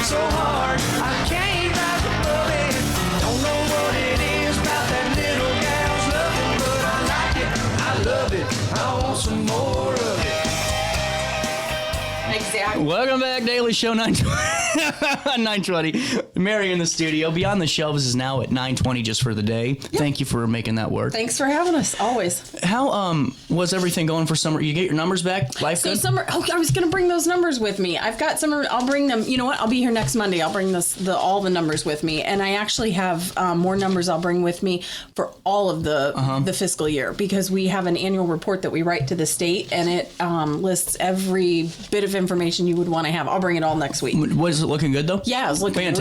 so hard, I can't rise above it. Don't know what it is about that little gal's loving, but I like it, I love it, I want some more of it. Exactly. Welcome back, Daily Show 920. Mary in the studio. Beyond the Shelves is now at 920 just for the day. Yep. Thank you for making that work. Thanks for having us, always. How was everything going for summer? You get your numbers back? Life good? Summer, I was going to bring those numbers with me. I've got summer, I'll bring them. You know what? I'll be here next Monday. I'll bring all the numbers with me. And I actually have more numbers I'll bring with me for all of the fiscal year, because we have an annual report that we write to the state, and it lists every bit of information you would want to have. I'll bring it all next week. Was it looking good, though? Yeah, it was looking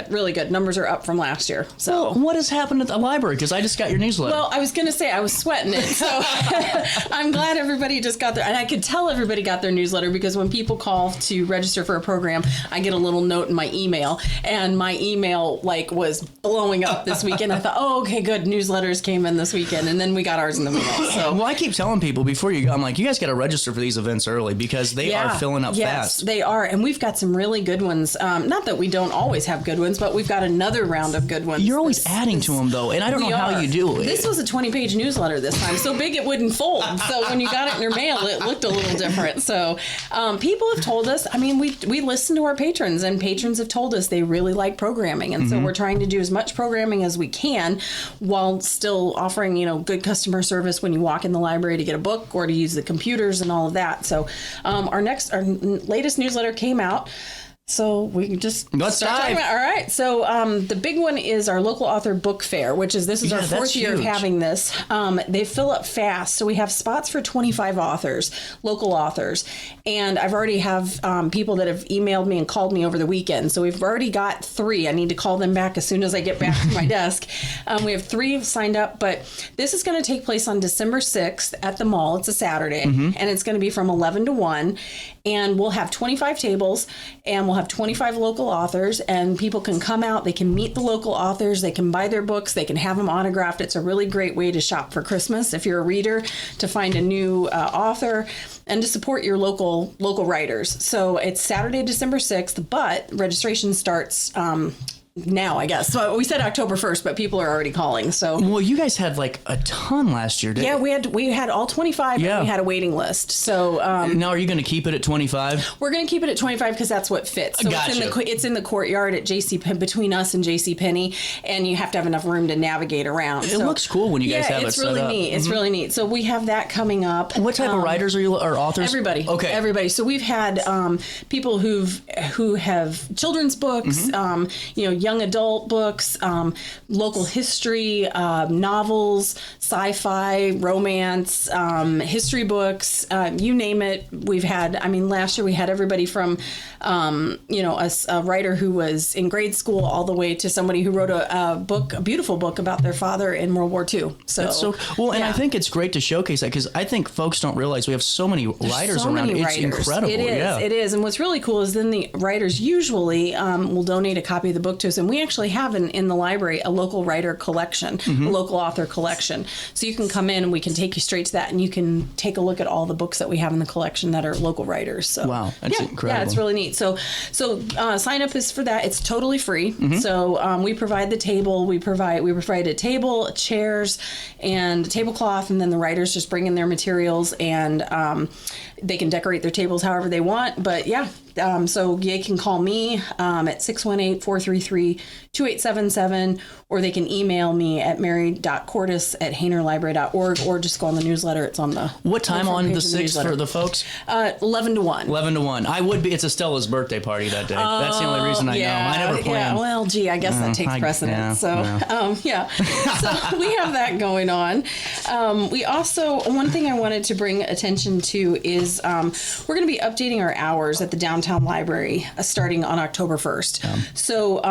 really good. Numbers are up from last year. So, well, what has happened at the library? Because I just got your newsletter. Well, I was going to say I was sweating it. So I'm glad everybody just got their, and I could tell everybody got their newsletter, because when people call to register for a program, I get a little note in my email, and my email was blowing up this weekend. I thought, oh, okay, good. Newsletters came in this weekend, and then we got ours in the mail. So, well, I keep telling people before you go, I'm like, you guys got to register for these events early, because they are filling up fast. Yes, they are. And we've got some really good ones. Not that we don't always have good ones, but we've got another round of good ones. You're always adding to them, though, and I don't know how you do it. This was a 20-page newsletter this time, so big it wouldn't fold. So when you got it in your mail, it looked a little different. So people have told us, I mean, we listen to our patrons, and patrons have told us they really like programming. And so we're trying to do as much programming as we can while still offering, good customer service when you walk in the library to get a book or to use the computers and all of that. So our latest newsletter came out. So we can just start talking about. All right. So the big one is our local author book fair, which is our fourth year of having this. They fill up fast. So we have spots for 25 authors, local authors. And I've already have people that have emailed me and called me over the weekend. So we've already got 3. I need to call them back as soon as I get back to my desk. We have 3 signed up, but this is going to take place on December 6th at the mall. It's a Saturday, and it's going to be from 11 to 1. And we'll have 25 tables, and we'll have 25 local authors, and people can come out, they can meet the local authors, they can buy their books, they can have them autographed. It's a really great way to shop for Christmas if you're a reader, to find a new author, and to support your local writers. So it's Saturday, December 6th, but registration starts now, I guess. So we said October 1st, but people are already calling. So, well, you guys had a ton last year, didn't you? Yeah, we had all 25, and we had a waiting list. So now, are you going to keep it at 25? We're going to keep it at 25 because that's what fits. So it's in the courtyard at between us and JCPenney, and you have to have enough room to navigate around. It looks cool when you guys have it set up. It's really neat. It's really neat. So we have that coming up. What type of writers are you, or authors? Everybody. Okay. Everybody. So we've had people who have children's books, young adult books, local history, novels, sci-fi, romance, history books, you name it. We've had, last year we had everybody from, a writer who was in grade school all the way to somebody who wrote a beautiful book about their father in World War II. So and I think it's great to showcase that, because I think folks don't realize we have so many writers around. It's incredible. It is. And what's really cool is then the writers usually will donate a copy of the book to us, and we actually have in the library a local writer collection, a local author collection. So you can come in and we can take you straight to that, and you can take a look at all the books that we have in the collection that are local writers. So wow, that's incredible. Yeah, it's really neat. So sign up is for that. It's totally free. So we provide the table. We provide a table, chairs, and a tablecloth, and then the writers just bring in their materials, and they can decorate their tables however they want. But yeah. So they can call me at 618-433-2877, or they can email me at mary.cortis@haynerlibrary.org, or just go on the newsletter. It's on the What time on the 6th for the folks? 11 to 1. 11 to 1. It's Estella's birthday party that day. That's the only reason I know. I never planned. Yeah, well, gee, I guess that takes precedence. So we have that going on. We also, one thing I wanted to bring attention to is we're going to be updating our hours at the downtown library starting on October 1st. So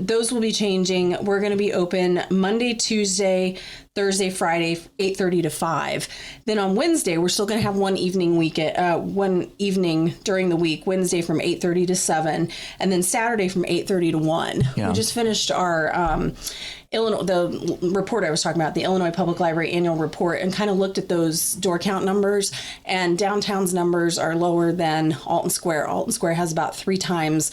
those will be changing. We're going to be open Monday, Tuesday, Thursday, Friday, 8:30 to 5. Then on Wednesday, we're still going to have one evening during the week, Wednesday from 8:30 to 7, and then Saturday from 8:30 to 1. Yeah. We just finished our the report I was talking about, the Illinois Public Library annual report, and kind of looked at those door count numbers, and downtown's numbers are lower than Alton Square. Alton Square has about 3 times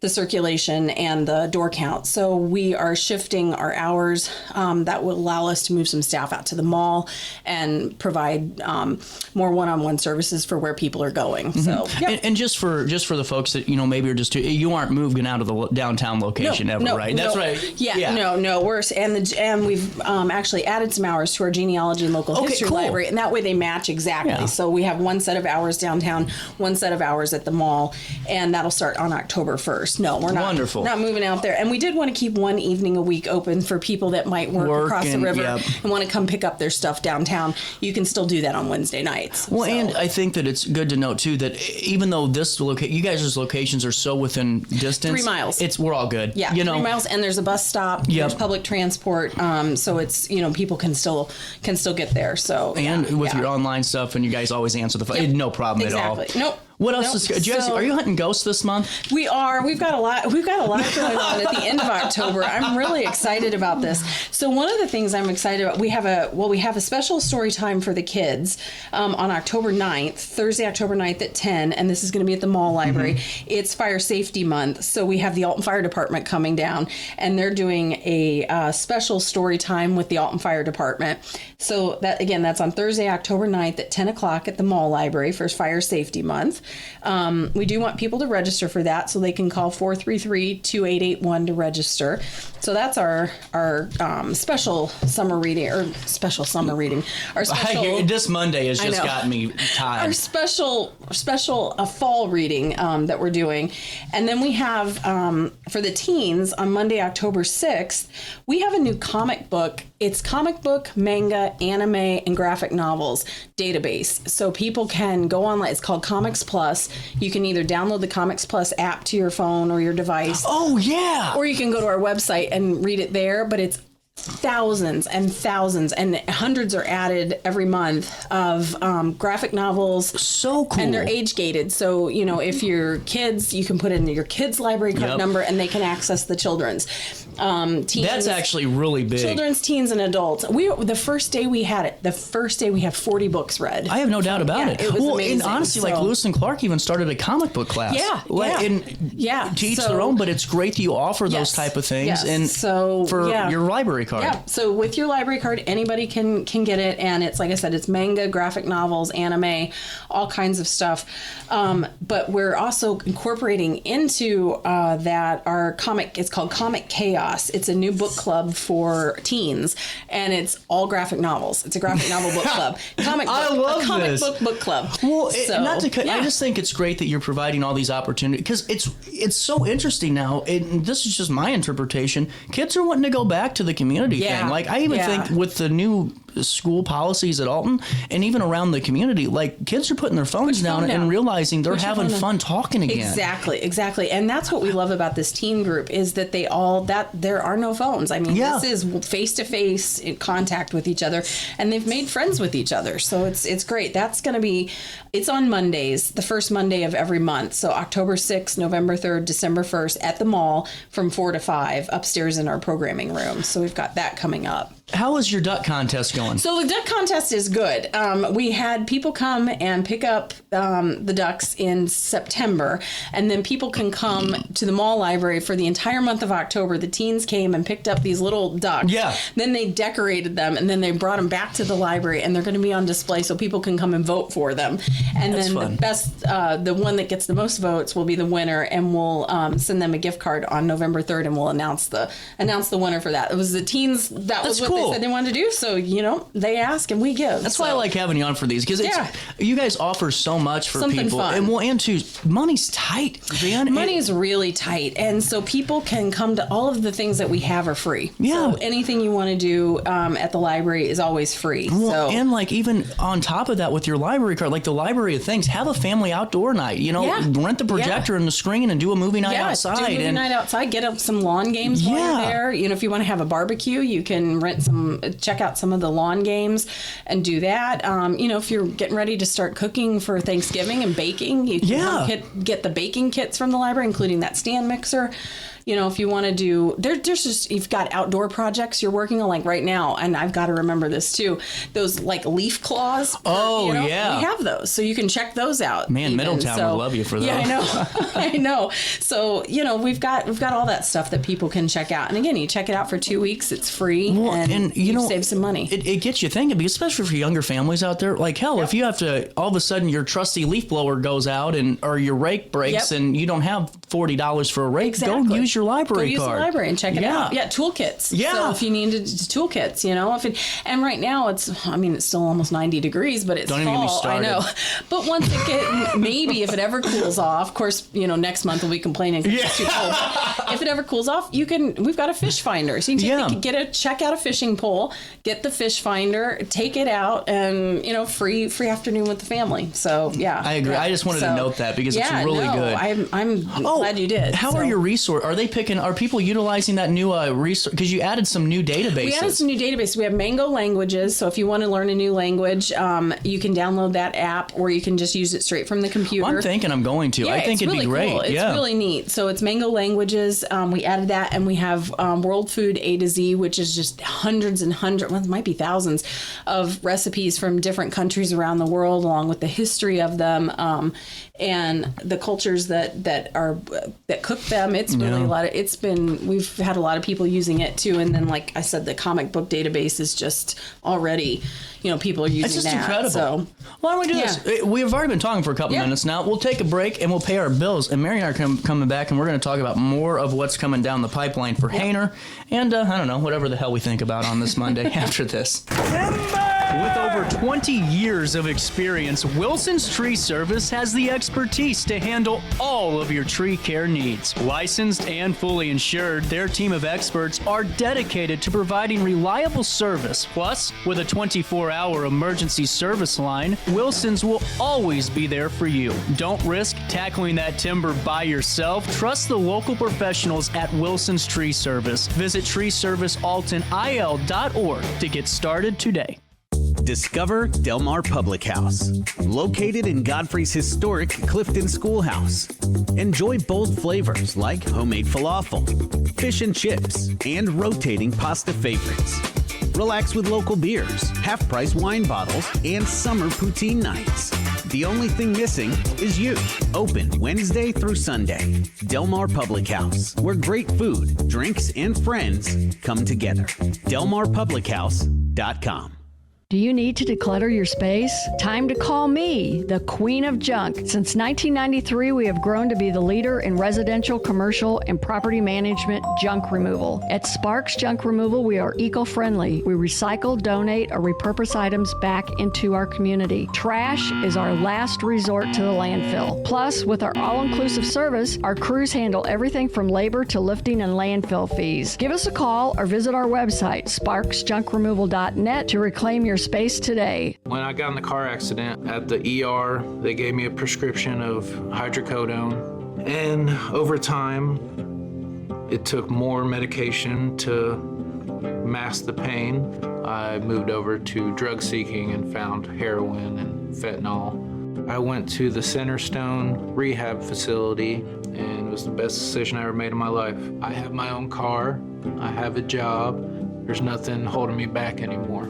the circulation and the door count. So we are shifting our hours that will allow us to move some staff out to the mall and provide more one-on-one services for where people are going. So, and just for the folks that maybe are you aren't moving out of the downtown location right? That's right. Yeah. No. And we've actually added some hours to our genealogy and local history library, and that way they match exactly. Yeah. So we have one set of hours downtown, one set of hours at the mall, and that'll start on October 1st. No, we're not. Wonderful. Not moving out there. And we did want to keep one evening a week open for people that might work across the river and want to come pick up their stuff downtown. You can still do that on Wednesday nights. Well, and I think that it's good to note too that even though you guys' locations are so within distance, 3 miles. We're all good. Yeah, 3 miles, and there's a bus stop. There's public transport, so it's people can still get there. So with your online stuff, and you guys always answer the phone. No problem at all. Nope. What else are you hunting ghosts this month? We are. We've got a lot going on at the end of October. I'm really excited about this. So one of the things I'm excited about, we have a special story time for the kids on October 9th, Thursday, October 9th at 10, and this is going to be at the Mall Library. Mm-hmm. It's Fire Safety Month, so we have the Alton Fire Department coming down, and they're doing a special story time with the Alton Fire Department. So that's on Thursday, October 9th at 10 o'clock at the Mall Library for Fire Safety Month. We do want people to register for that, so they can call 433-2881 to register. So that's our special summer reading. Our special this Monday has just got me tired. Our special fall reading that we're doing, and then we have for the teens on Monday, October 6th, we have a new comic book. It's comic book, manga, anime, and graphic novels database. So people can go online. It's called Comics Plus. You can either download the Comics Plus app to your phone or your device. Oh, yeah. Or you can go to our website and read it there, but it's thousands and thousands and hundreds are added every month of graphic novels. So cool. And they're age gated. So, if you're kids, you can put in your kids' library card number and they can access the children's. Teens, that's actually really big. Children's, teens, and adults. The first day we had it, we have 40 books read. I have no doubt about it. It was amazing. And honestly, like Lewis and Clark even started a comic book class. To each their own, but it's great that you offer those type of things. And your library card. Yeah, so with your library card, anybody can get it, and it's, like I said, it's manga, graphic novels, anime, all kinds of stuff. But we're also incorporating into that our comic. It's called Comic Chaos. It's a new book club for teens, and it's all graphic novels. It's a graphic novel book club. Comic book club. Well, I just think it's great that you're providing all these opportunities, because it's so interesting now. And this is just my interpretation. Kids are wanting to go back to the community thing. Like, I even think with the new school policies at Alton and even around the community, like, kids are putting their phones down and realizing they're having fun talking again. Exactly. And that's what we love about this teen group, is that there are no phones. I mean, this is face-to-face contact with each other, and they've made friends with each other. So it's great. It's on Mondays, the first Monday of every month. So October 6th, November 3rd, December 1st at the mall from 4 to 5 upstairs in our programming room. So we've got that coming up. How is your duck contest going? So the duck contest is good. We had people come and pick up the ducks in September, and then people can come to the mall library for the entire month of October. The teens came and picked up these little ducks. Yeah. Then they decorated them, and then they brought them back to the library, and they're going to be on display so people can come and vote for them. And then the one that gets the most votes will be the winner, and we'll send them a gift card on November 3rd, and we'll announce the winner for that. It was the teens. That's what they said they wanted to do. So, they ask and we give. That's why I like having you on for these, because you guys offer so much for something people. Fun. And money's tight, Jan. Money's really tight. And so people can come to all of the things that we have are free. Yeah. So anything you want to do at the library is always free. Well, and like even on top of that with your library card, like the Library of Things, have a family outdoor night, rent the projector and the screen and do a movie night outside. Do a movie night outside, get up some lawn games while you're there. If you want to have a barbecue, you can rent check out some of the lawn games and do that. If you're getting ready to start cooking for Thanksgiving and baking, you can get the baking kits from the library, including that stand mixer. If you want to do, there's just, you've got outdoor projects you're working on, like right now, and I've got to remember this too, those like leaf claws. We have those, so you can check those out. Man, Middletown would love you for those. Yeah, I know. I know. So, we've got all that stuff that people can check out. And again, you check it out for 2 weeks, it's free, and you save some money. It gets you thinking, because especially for younger families out there, like hell, if you have to, all of a sudden your trusty leaf blower goes out or your rake breaks and you don't have $40 for a rake, go use your library card. Go use the library and check it out. Yeah, toolkits. Yeah. So if you needed toolkits, and right now it's still almost 90 degrees, but it's don't fall. Even get me started. I know. But once maybe if it ever cools off, of course, next month we'll be complaining because it's too cold. But if it ever cools off, we've got a fish finder. So you can check out a fishing pole, get the fish finder, take it out, and free afternoon with the family. So yeah. I agree. I just wanted to note that because it's really good. I'm glad you did. How are your resources? Are people utilizing that new resource? Because you added some new databases. We added some new databases. We have Mango Languages. So if you want to learn a new language, you can download that app, or you can just use it straight from the computer. Well, I'm thinking I'm going to. I think it'd be great. Cool. It's really neat. So it's Mango Languages. We added that, and we have World Food A to Z, which is just hundreds and hundreds, well, it might be thousands of recipes from different countries around the world, along with the history of them and the cultures that cook them. It's really a lot of. We've had a lot of people using it too, and then like I said, the comic book database is just already, people are using that. It's just incredible. So why don't we do this? We've already been talking for a couple minutes now. We'll take a break and we'll pay our bills. And Mary and I are coming back, and we're going to talk about more of what's coming down the pipeline for Hayner, and I don't know, whatever the hell we think about on this Monday after this. With over 20 years of experience, Wilson's Tree Service has the expertise to handle all of your tree care needs. Licensed and fully insured, their team of experts are dedicated to providing reliable service. Plus, with a 24-hour emergency service line, Wilson's will always be there for you. Don't risk tackling that timber by yourself. Trust the local professionals at Wilson's Tree Service. Visit treeservicealtonil.org to get started today. Discover Del Mar Public House, located in Godfrey's historic Clifton Schoolhouse. Enjoy bold flavors like homemade falafel, fish and chips, and rotating pasta favorites. Relax with local beers, half-price wine bottles, and summer poutine nights. The only thing missing is you. Open Wednesday through Sunday. Del Mar Public House, where great food, drinks, and friends come together. DelMarPublicHouse.com. Do you need to declutter your space? Time to call me, the Queen of Junk. Since 1993, we have grown to be the leader in residential, commercial, and property management junk removal. At Sparks Junk Removal, we are eco-friendly. We recycle, donate, or repurpose items back into our community. Trash is our last resort to the landfill. Plus, with our all-inclusive service, our crews handle everything from labor to lifting and landfill fees. Give us a call or visit our website, sparksjunkremoval.net, to reclaim your space today. When I got in the car accident at the ER, they gave me a prescription of hydrocodone. And over time, it took more medication to mask the pain. I moved over to drug seeking and found heroin and fentanyl. I went to the Cornerstone rehab facility, and it was the best decision I ever made in my life. I have my own car, I have a job, there's nothing holding me back anymore.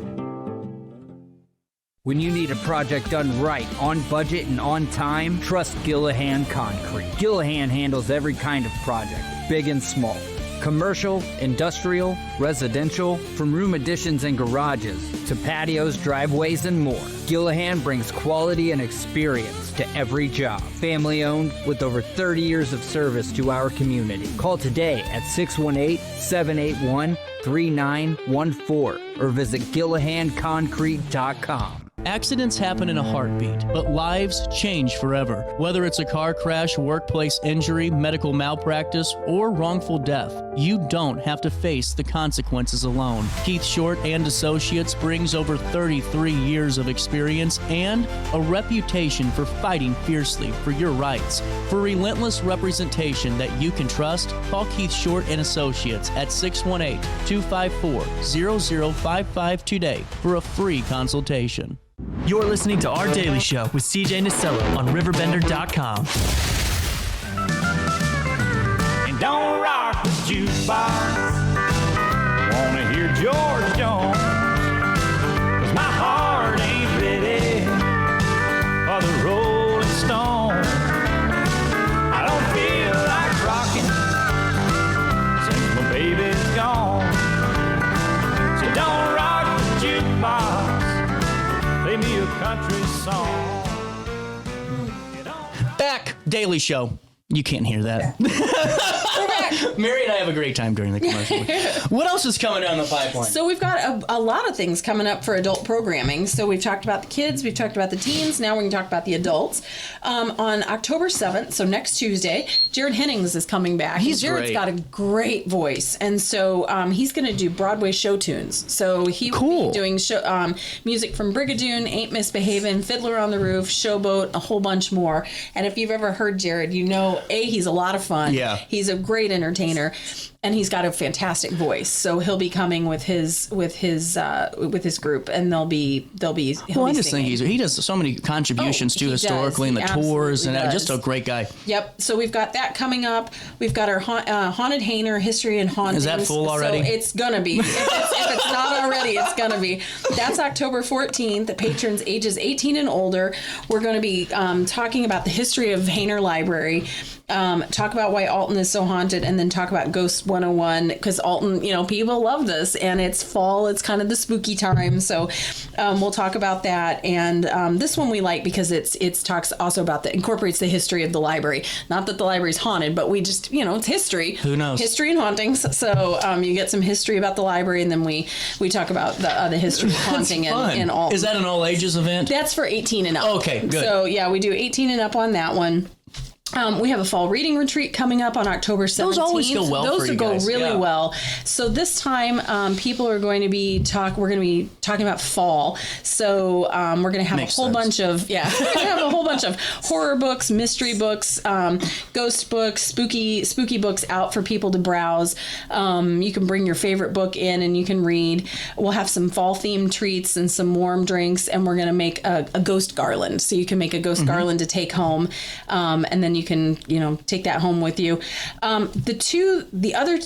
When you need a project done right, on budget, and on time, trust Gillahan Concrete. Gillahan handles every kind of project, big and small. Commercial, industrial, residential, from room additions and garages to patios, driveways, and more. Gillahan brings quality and experience to every job. Family owned with over 30 years of service to our community. Call today at 618-781-3914 or visit GillahanConcrete.com. Accidents happen in a heartbeat, but lives change forever. Whether it's a car crash, workplace injury, medical malpractice, or wrongful death, you don't have to face the consequences alone. Keith Short and Associates brings over 33 years of experience and a reputation for fighting fiercely for your rights. For relentless representation that you can trust, call Keith Short and Associates at 618-254-0055 today for a free consultation. You're listening to Our Daily Show with CJ Nasello on RiverBender.com. And don't rock the jukebox. Wanna hear George Jones? 'Cause my heart ain't ready for the Rolling Stone. I don't feel like rocking since my baby's gone. So don't rock the jukebox. Play me a country song. Back, Daily Show. You can't hear that. Mary and I have a great time during the commercial. What else is coming down the pipeline? So we've got a lot of things coming up for adult programming. So we've talked about the kids, we've talked about the teens, now we can talk about the adults. On October 7th, so next Tuesday, Jared Hennings is coming back. Jared's got a great voice, and so he's going to do Broadway show tunes. So he will be doing music from Brigadoon, Ain't Misbehavin', Fiddler on the Roof, Showboat, a whole bunch more. And if you've ever heard Jared, you know, he's a lot of fun. Yeah. He's a great entertainer, and he's got a fantastic voice. So he'll be coming with his group, and he'll be I just think he does so many contributions to historically and the tours, and just a great guy. Yep. So we've got that coming up. We've got our Haunted Hayner History and Hauntings. Is that full already? So it's gonna be. If it's not already, it's gonna be. That's October 14th. The patrons ages 18 and older. We're going to be talking about the history of Hayner Library. Talk about why Alton is so haunted, and then talk about Ghost 101, because Alton, people love this, and it's fall, it's kind of the spooky time, so we'll talk about that. And this one we like because it talks also about incorporates the history of the library. Not that the library's haunted, but we just, it's history. Who knows? History and hauntings. So you get some history about the library, and then we talk about the history of haunting in Alton. Is that an all ages event? That's for 18 and up. Okay, good. So yeah, we do 18 and up on that one. We have a fall reading retreat coming up on October 17th. Those always go well for you guys. Those go really well. So this time, people are going to be we're going to be talking about fall. So we're going to have a whole bunch of horror books, mystery books, ghost books, spooky books out for people to browse. You can bring your favorite book in and you can read. We'll have some fall themed treats and some warm drinks, and we're going to make a ghost garland. So you can make a ghost garland to take home, and then you can, take that home with you. The other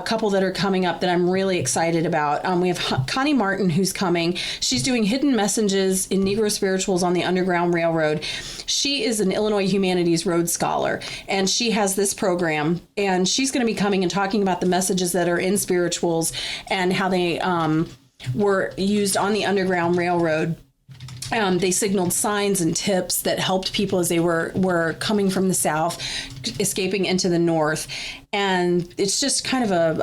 couple that are coming up that I'm really excited about, we have Connie Martin, who's coming. She's doing Hidden Messages in Negro Spirituals on the Underground Railroad. She is an Illinois Humanities Rhodes Scholar, and she has this program, and she's going to be coming and talking about the messages that are in spirituals and how they were used on the Underground Railroad. They signaled signs and tips that helped people as they were coming from the south, escaping into the north. And it's just kind of a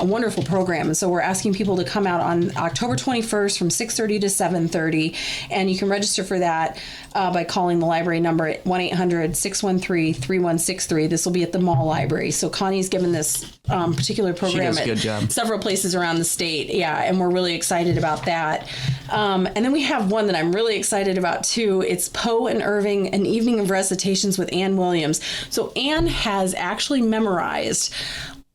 wonderful program. And so we're asking people to come out on October 21st from 6:30 to 7:30. And you can register for that by calling the library number at 1-800-613-3163. This will be at the Mall Library. So Connie's given this particular program at several places around the state. Yeah, and we're really excited about that. And then we have one that I'm really excited about too. It's Poe and Irving, An Evening of Recitations with Anne Williams. So Anne has actually memorized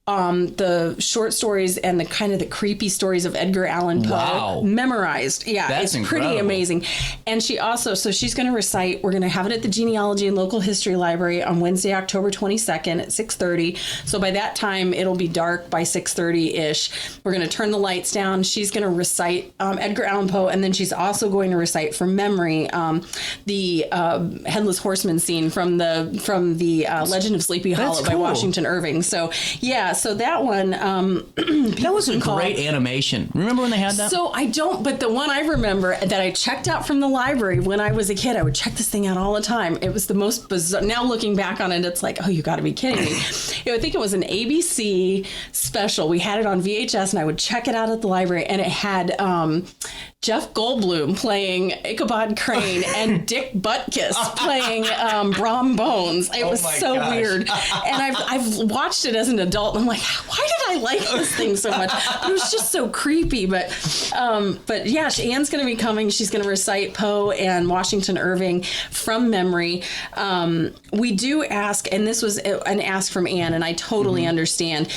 the short stories and the kind of the creepy stories of Edgar Allan Poe. Wow. Memorized. Yeah, That's it's pretty amazing. And she also, so she's going to recite, we're going to have it at the Genealogy and Local History Library on Wednesday, October 22nd at 6:30. So by that time, it'll be dark by 6:30-ish. We're going to turn the lights down. She's going to recite Edgar Allan Poe, and then she's also going to recite from memory the Headless Horseman scene from the Legend of Sleepy Hollow by Washington Irving. So yeah, so that one that was a great animation. Remember when they had that? So I don't, but the one I remember that I checked out from the library when I was a kid, I would check this thing out all the time. It was the most bizarre. Now looking back on it, it's like, oh, you got to be kidding me. I think it was an ABC special. We had it on VHS, and I would check it out at the library, and it had Jeff Goldblum playing Ichabod Crane and Dick Butkus playing Brom Bones. It was so weird. And I've watched it as an adult, and I'm like, why did I like this thing so much? It was just so creepy. But yeah, Anne's going to be coming. She's going to recite Poe and Washington Irving from memory. We do ask, and this was an ask from Anne, and I totally understand.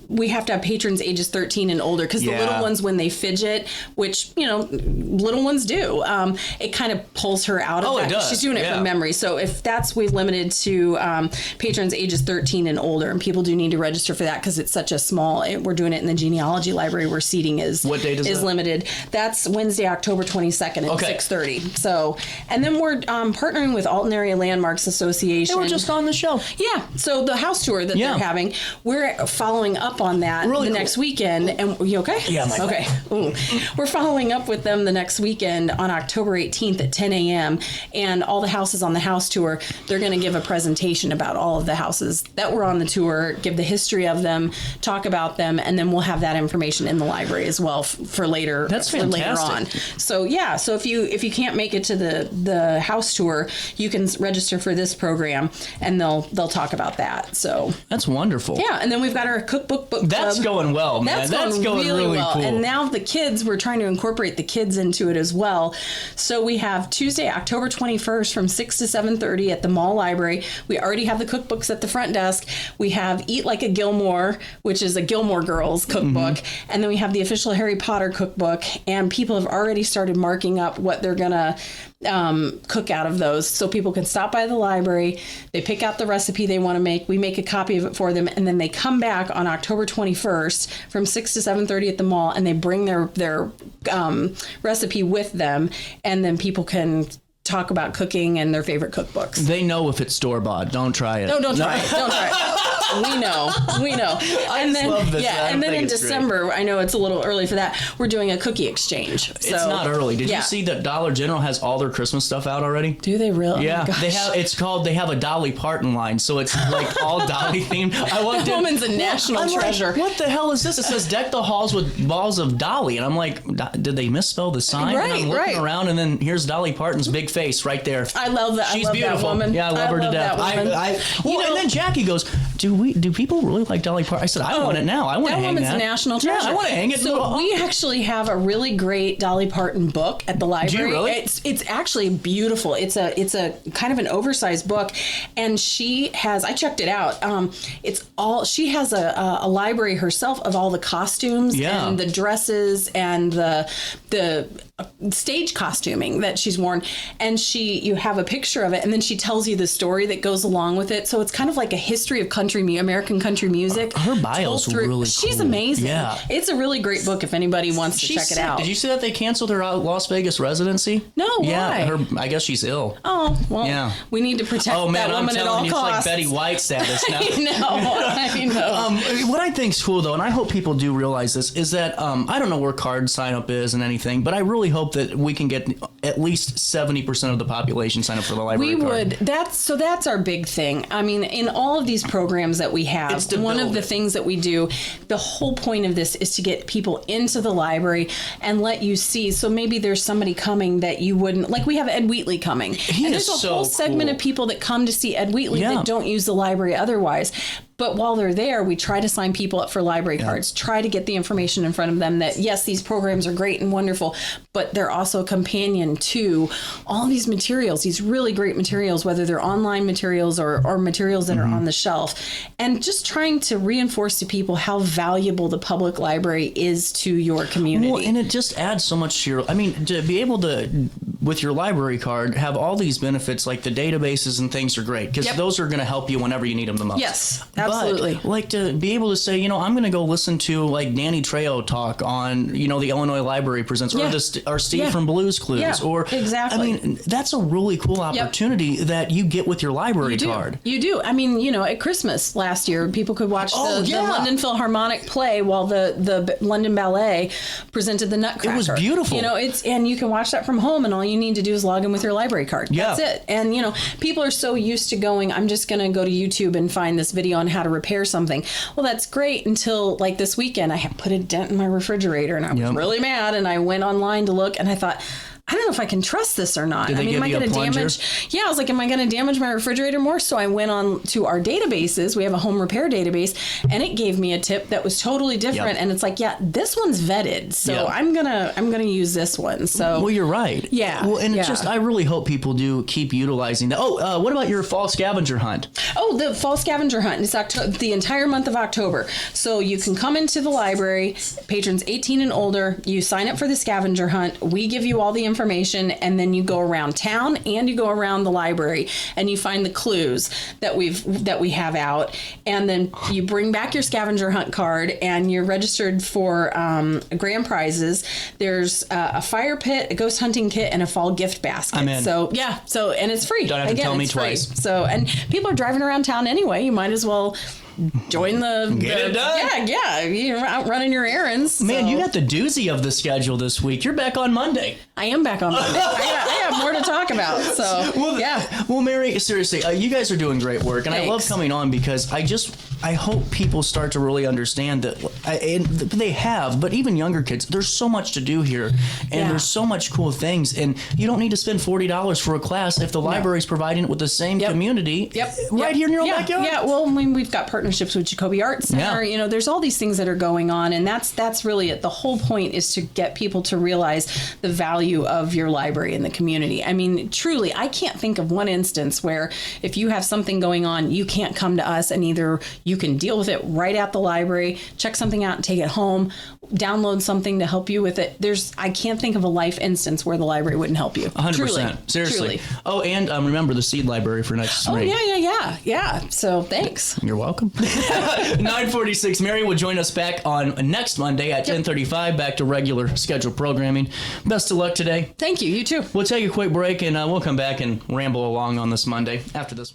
We have to have patrons ages 13 and older, because the little ones, when they fidget, which, little ones do, it kind of pulls her out of that. It does. She's doing it from memory. So if we've limited to patrons ages 13 and older, and people do need to register for that because it's such a small, we're doing it in the genealogy library where seating is limited. That's Wednesday, October 22nd at 6:30. So, and then we're partnering with Alton Area Landmarks Association. They were just on the show. Yeah. So the house tour that they're having, we're following up on that next weekend. And you okay? Yeah, I'm okay. Ooh. We're following up with them the next weekend on October 18th at 10 a.m. And all the houses on the house tour, they're going to give a presentation about all of the houses that were on the tour, give the history of them, talk about them, and then we'll have that information in the library as well for later. That's fantastic. Later on. So yeah, so if you can't make it to the house tour, you can register for this program, and they'll talk about that. So that's wonderful. Yeah, and then we've got our cookbook book club. That's going well, man. That's going really well. Cool. And now the kids, we're trying to incorporate the kids into it as well. So we have Tuesday, October 21st from 6 to 7:30 at the Mall Library. We already have the cookbooks at the front desk. We have Eat Like a Gilmore, which is a Gilmore Girls cookbook. And then we have the official Harry Potter cookbook. And people have already started marking up what they're going to cook out of those, so people can stop by the library, they pick out the recipe they want to make, we make a copy of it for them, and then they come back on October 21st from 6 to 7:30 at the mall, and they bring their recipe with them, and then people can talk about cooking and their favorite cookbooks. They know if it's store-bought. Don't try it. No, don't try it. Don't try it. We know. And then, love this. And then in December, great. I know it's a little early for that, we're doing a cookie exchange. So, it's not early. Did you see that Dollar General has all their Christmas stuff out already? Do they really? Yeah. They have a Dolly Parton line, so it's like all Dolly themed. That woman's a national treasure. Like, what the hell is this? It says deck the halls with balls of Dolly, and I'm like, did they misspell the sign? Right, and I'm looking around, and then here's Dolly Parton's big face right there. I love that. She's I love beautiful. That woman. Yeah, I love her to death. And then Jackie goes, do people really like Dolly Parton? I said, I want it now. I want to hang that. That woman's a national treasure. Yeah, I want to hang it. So we actually have a really great Dolly Parton book at the library. Do you really? It's actually beautiful. It's a kind of an oversized book, and she has, I checked it out. She has a library herself of all the costumes and the dresses and the stage costuming that she's worn, and you have a picture of it, and then she tells you the story that goes along with it. So it's kind of like a history of American country music. Her bio's really cool. She's amazing. Yeah. It's a really great book if anybody wants to check it out. Did you see that they canceled her Las Vegas residency? No, yeah, why? I guess she's ill. Oh, well, we need to protect that woman at all costs. It's like Betty White status now. I know. What I think's cool, though, and I hope people do realize this, is that I don't know where card sign up is and anything, but I really hope that we can get at least 70% of the population sign up for the library card. We would. That's our big thing. I mean, in all of these programs that we have, one of the things that we do, the whole point of this is to get people into the library and let you see. So maybe there's somebody coming that you wouldn't, like we have Ed Wheatley coming. There's a whole segment of people that come to see Ed Wheatley that don't use the library otherwise. But while they're there, we try to sign people up for library cards, try to get the information in front of them that, yes, these programs are great and wonderful, but they're also a companion to all these materials, these really great materials, whether they're online materials or materials that are on the shelf. And just trying to reinforce to people how valuable the public library is to your community. Well, and it just adds so much to your, to be able to, with your library card, have all these benefits, like the databases and things are great, because those are going to help you whenever you need them the most. Yes, absolutely. But, like, to be able to say, I'm going to go listen to, like, Danny Trejo talk on, the Illinois Library Presents, or Steve from Blues Clues, or exactly. I mean, that's a really cool opportunity that you get with your library card. You do. I mean, you know, at Christmas last year, people could watch the London Philharmonic play while the London Ballet presented the Nutcracker. It was beautiful. You know, and you can watch that from home, and all you need to do is log in with your library card. Yeah. That's it. And, you know, people are so used to going, I'm just going to go to YouTube and find this video on how to repair something. Well, that's great until like this weekend, I had put a dent in my refrigerator and I was really mad, and I went online to look and I thought, I don't know if I can trust this or not. Did they am I going to damage? Yeah, I was like, am I going to damage my refrigerator more? So I went on to our databases. We have a home repair database, and it gave me a tip that was totally different. And it's like, yeah, this one's vetted, so I'm gonna use this one. So well, you're right. Yeah. Well, and just I really hope people do keep utilizing that. Oh, what about your fall scavenger hunt? Oh, the fall scavenger hunt. It's the entire month of October. So you can come into the library, patrons 18 and older. You sign up for the scavenger hunt. We give you all the information, and then you go around town and you go around the library and you find the clues that we have out, and then you bring back your scavenger hunt card and you're registered for grand prizes. There's a fire pit, a ghost hunting kit, and a fall gift basket. I'm in. So and it's free. Don't have to tell me it's free. twice. So, and people are driving around town anyway. You might as well join Get it done. Yeah. You're out running your errands. Man, so. you got the doozy of the schedule this week. You're back on Monday. I am back on Monday. I have more to talk about. So, Well, Mary, seriously, you guys are doing great work, and Thanks. I love coming on because I hope people start to really understand that, and they have, but even younger kids, there's so much to do here, and there's so much cool things, and you don't need to spend $40 for a class if the library's providing it with the same community right here in your own backyard. Yeah, well, I mean, we've got partnerships with Jacoby Arts Center. You know, there's all these things that are going on, and that's really it. The whole point is to get people to realize the value of your library in the community. I mean, truly, I can't think of one instance where if you have something going on, you can't come to us, and either you can deal with it right at the library, check something out and take it home, download something to help you with it. I can't think of a life instance where the library wouldn't help you. 100%. Truly, Seriously. Truly. Oh, and remember the seed library for next spring. Oh, yeah. So thanks. You're welcome. 9:46. Mary will join us back on next Monday at 10:35, back to regular scheduled programming. Best of luck today. Thank you. You too. We'll take a quick break, and we'll come back and ramble along on this Monday after this one.